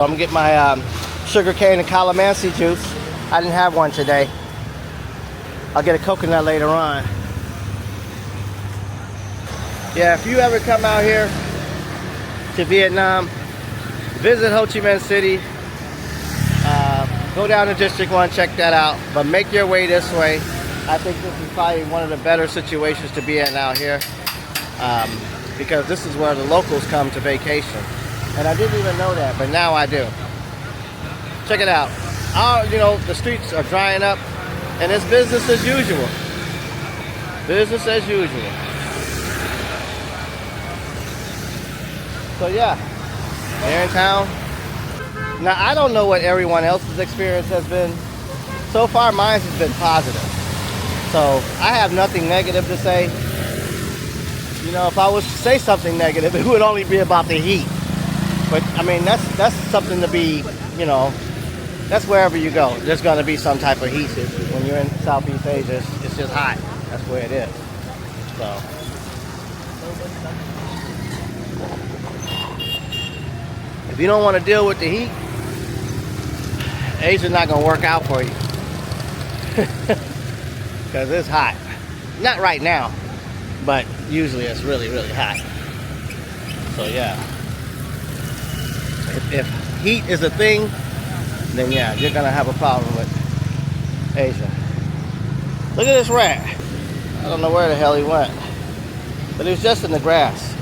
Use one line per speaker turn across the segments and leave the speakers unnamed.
I'm gonna get my sugarcane and calamansi juice. I didn't have one today. I'll get a coconut later on. Yeah, if you ever come out here to Vietnam, visit Ho Chi Minh City. Go down to District 1, check that out. But make your way this way. I think this is probably one of the better situations to be in out here. Because this is where the locals come to vacation. And I didn't even know that, but now I do. Check it out. The streets are drying up, and it's business as usual. Business as usual. So yeah, here in town. Now I don't know what everyone else's experience has been. So far, mine has been positive. So I have nothing negative to say. You know, if I was to say something negative, it would only be about the heat. But I mean, that's something to be, that's wherever you go. There's going to be some type of heat. When you're in Southeast Asia, it's just hot. That's where it is. So, if you don't want to deal with the heat, Asia's not going to work out for you. Because it's hot. Not right now, but usually it's really, really hot. So yeah. If heat is a thing, then yeah, you're gonna have a problem with Asia. Look at this rat. I don't know where the hell he went, but he was just in the grass.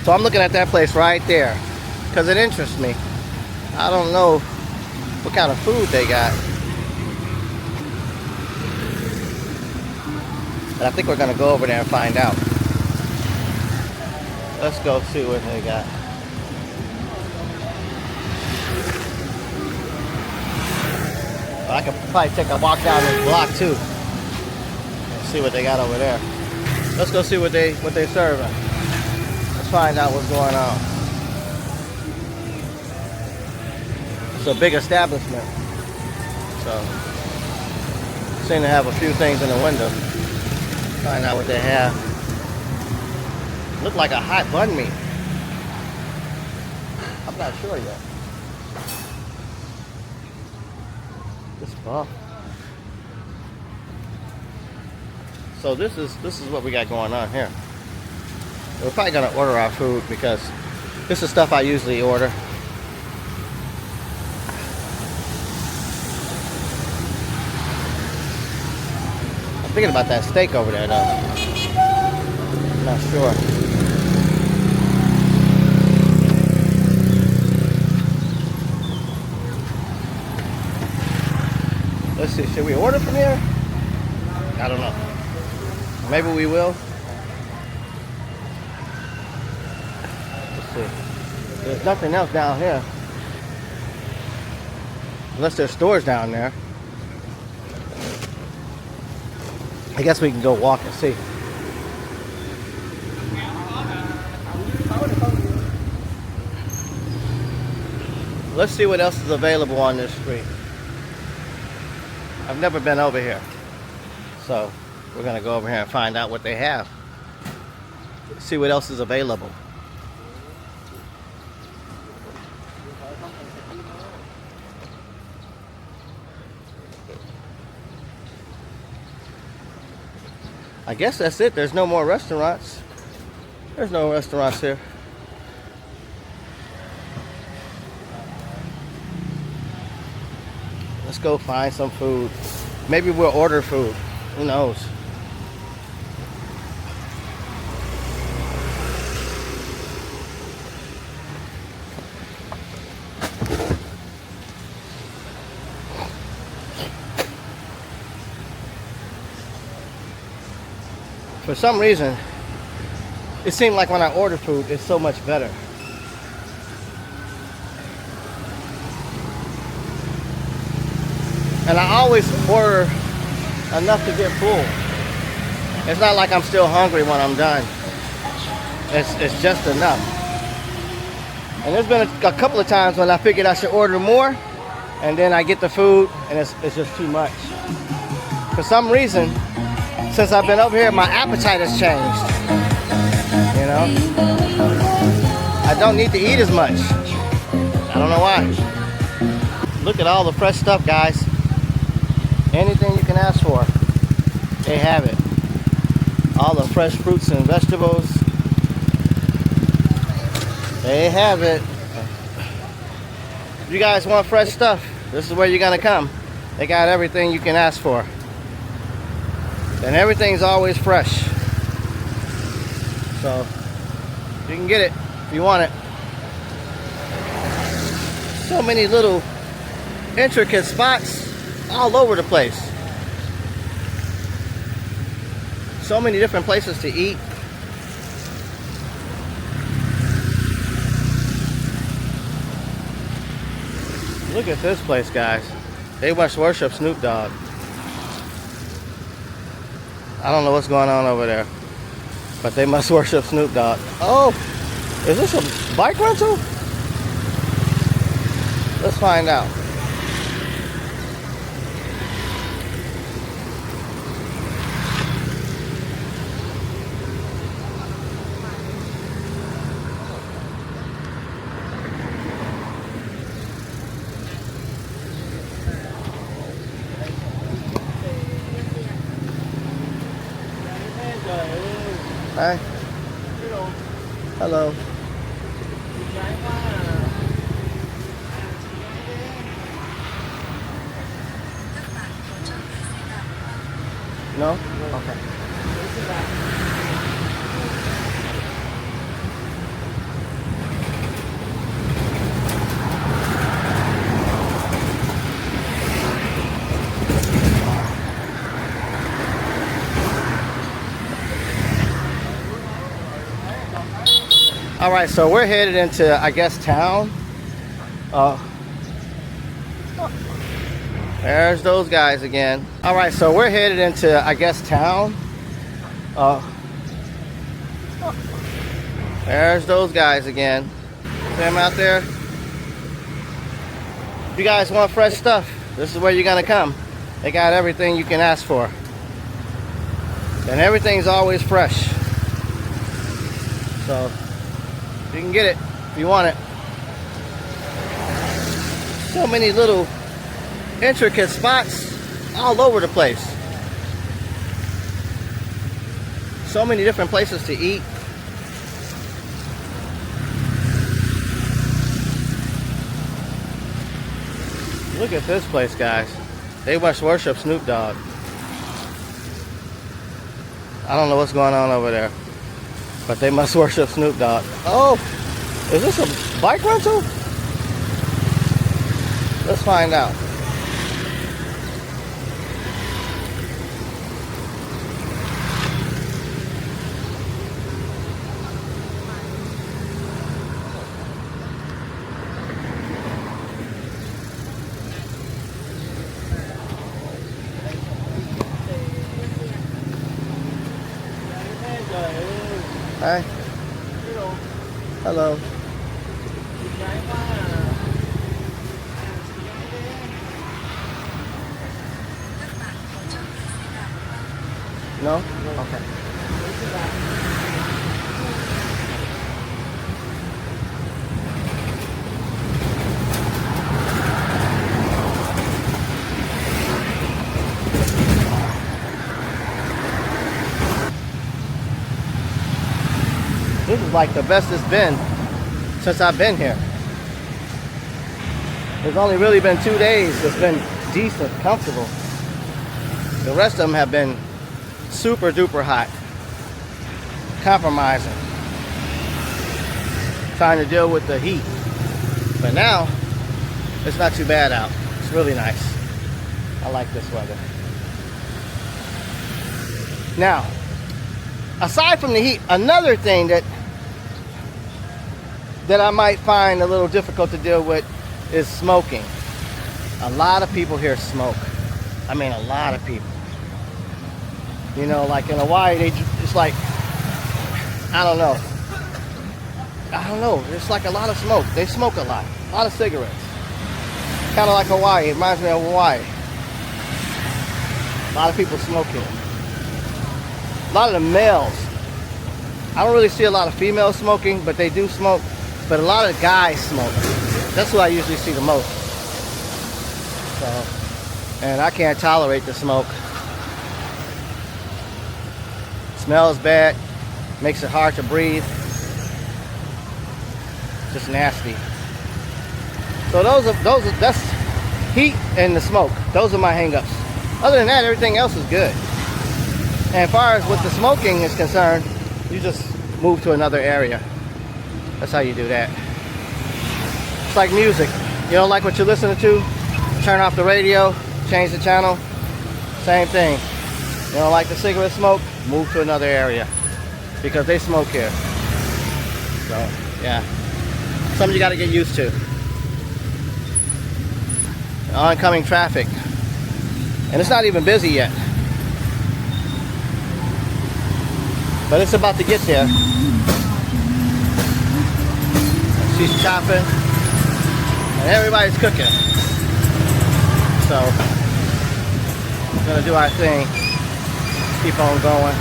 So I'm looking at that place right there because it interests me. I don't know what kind of food they got, but I think we're gonna go over there and find out. Let's go see what they got. I could probably take a walk down this block too and see what they got over there. Let's go see what they're serving. Let's find out what's going on. It's a big establishment, so seem to have a few things in the window. Find out what they have. Look like a hot bun meat. I'm not sure yet. Well, so this is what we got going on here. We're probably gonna order our food because this is stuff I usually order. I'm thinking about that steak over there though. I'm not sure. Let's see, should we order from here? I don't know. Maybe we will. Let's see. There's nothing else down here. Unless there's stores down there. I guess we can go walk and see. Let's see what else is available on this street. I've never been over here, so we're gonna go over here and find out what they have. See what else is available. I guess that's it. There's no more restaurants. There's no restaurants here. Let's go find some food. Maybe we'll order food. Who knows? For some reason, it seemed like when I order food, it's so much better. And I always order enough to get full. It's not like I'm still hungry when I'm done. It's just enough. And there's been a couple of times when I figured I should order more, and then I get the food, and it's just too much. For some reason, since I've been over here, my appetite has changed. I don't need to eat as much. I don't know why. Look at all the fresh stuff, guys. Anything you can ask for, they have it. All the fresh fruits and vegetables, they have it. If you guys want fresh stuff, this is where you're gonna come. They got everything you can ask for. And everything's always fresh. So you can get it if you want it. So many little intricate spots all over the place. So many different places to eat. Look at this place, guys. They must worship Snoop Dogg. I don't know what's going on over there, but they must worship Snoop Dogg. Oh, is this a bike rental? Let's find out. Hi. Hello. No? Okay. All right, so we're headed into, I guess, town. There's those guys again. All right, so we're headed into, I guess, town. There's those guys again. See them out there? If you guys want fresh stuff, this is where you're gonna come. They got everything you can ask for. And everything's always fresh. So you can get it if you want it. So many little intricate spots all over the place. So many different places to eat. Look at this place, guys. They must worship Snoop Dogg. I don't know what's going on over there, but they must worship Snoop Dogg. Oh, is this a bike rental? Let's find out. Hi. Hello. No? Okay. This is like the best it's been since I've been here. It's only really been 2 days. It's been decent, comfortable. The rest of them have been super duper hot. Compromising. Trying to deal with the heat. But now, it's not too bad out. It's really nice. I like this weather. Now, aside from the heat, another thing that I might find a little difficult to deal with is smoking. A lot of people here smoke. I mean, a lot of people. You know, like in Hawaii, it's like, I don't know. It's like a lot of smoke. They smoke a lot of cigarettes. Kind of like Hawaii. It reminds me of Hawaii. A lot of people smoke here. A lot of the males. I don't really see a lot of females smoking, but they do smoke. But a lot of guys smoke. That's who I usually see the most. So, and I can't tolerate the smoke. Smells bad, makes it hard to breathe. Just nasty. So that's heat and the smoke. Those are my hang-ups. Other than that, everything else is good. And as far as with the smoking is concerned, you just move to another area. That's how you do that. It's like music. You don't like what you're listening to? Turn off the radio, change the channel. Same thing. You don't like the cigarette smoke? Move to another area. Because they smoke here. So, yeah. Something you gotta get used to. Oncoming traffic. And it's not even busy yet. But it's about to get there. She's chopping. And everybody's cooking. So, we're gonna do our thing. Keep on going.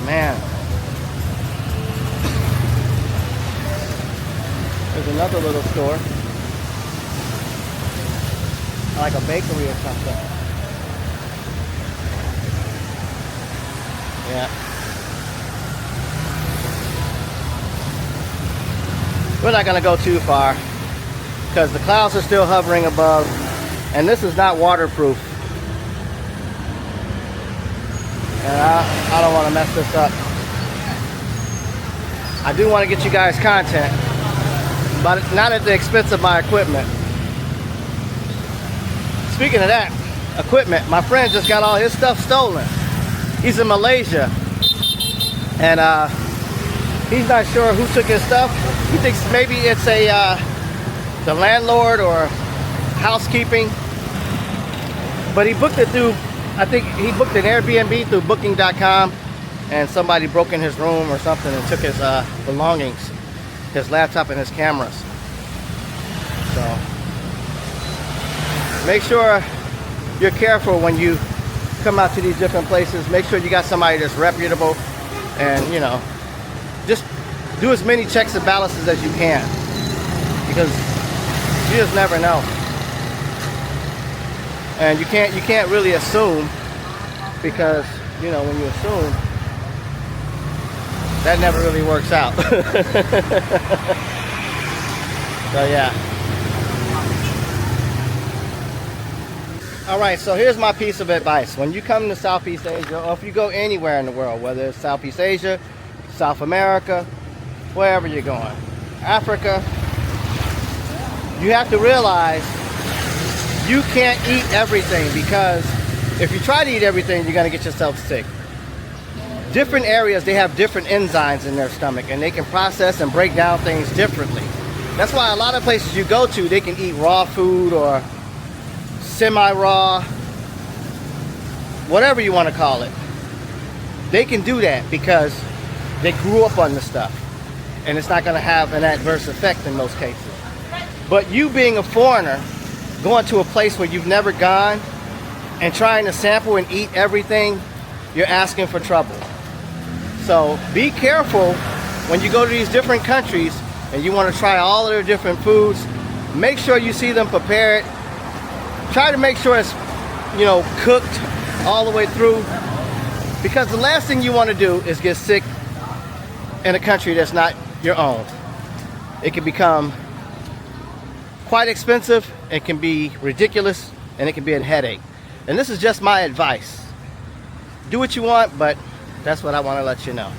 Man. There's another little store. Like a bakery or something. Yeah. We're not gonna go too far because the clouds are still hovering above, and this is not waterproof. And I don't want to mess this up. I do want to get you guys content, but not at the expense of my equipment. Speaking of that, equipment, my friend just got all his stuff stolen. He's in Malaysia, and he's not sure who took his stuff. He thinks maybe it's the landlord or housekeeping, but he booked it through, I think he booked an Airbnb through booking.com, and somebody broke in his room or something and took his belongings, his laptop and his cameras. So make sure you're careful when you come out to these different places. Make sure you got somebody that's reputable, and you know, just do as many checks and balances as you can, because you just never know. And you can't really assume, because you know, when you assume, that never really works out. So yeah. Alright, so here's my piece of advice. When you come to Southeast Asia, or if you go anywhere in the world, whether it's Southeast Asia, South America, wherever you're going, Africa, you have to realize you can't eat everything, because if you try to eat everything, you're going to get yourself sick. Different areas, they have different enzymes in their stomach, and they can process and break down things differently. That's why a lot of places you go to, they can eat raw food or semi-raw, whatever you want to call it. They can do that because they grew up on the stuff, and it's not going to have an adverse effect in most cases. But you being a foreigner, going to a place where you've never gone and trying to sample and eat everything, you're asking for trouble. So be careful when you go to these different countries and you want to try all of their different foods. Make sure you see them prepared. Try to make sure it's, you know, cooked all the way through, because the last thing you want to do is get sick in a country that's not your own. It can become quite expensive, it can be ridiculous, and it can be a headache. And this is just my advice. Do what you want, but that's what I want to let you know.